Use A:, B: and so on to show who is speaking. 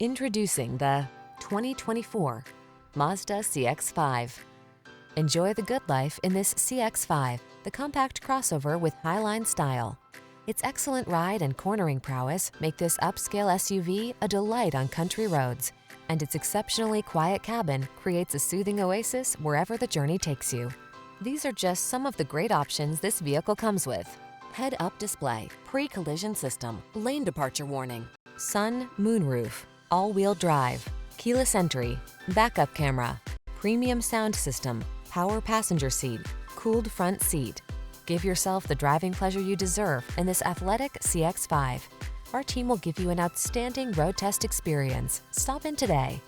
A: Introducing the 2024 Mazda CX-5. Enjoy the good life in this CX-5, the compact crossover with highline style. Its excellent ride and cornering prowess make this upscale SUV a delight on country roads, and its exceptionally quiet cabin creates a soothing oasis wherever the journey takes you. These are just some of the great options this vehicle comes with: head-up display, pre-collision system, lane departure warning, sun, moonroof, all-wheel drive, keyless entry, backup camera, premium sound system, power passenger seat, cooled front seat. Give yourself the driving pleasure you deserve in this athletic CX-5. Our team will give you an outstanding road test experience. Stop in today.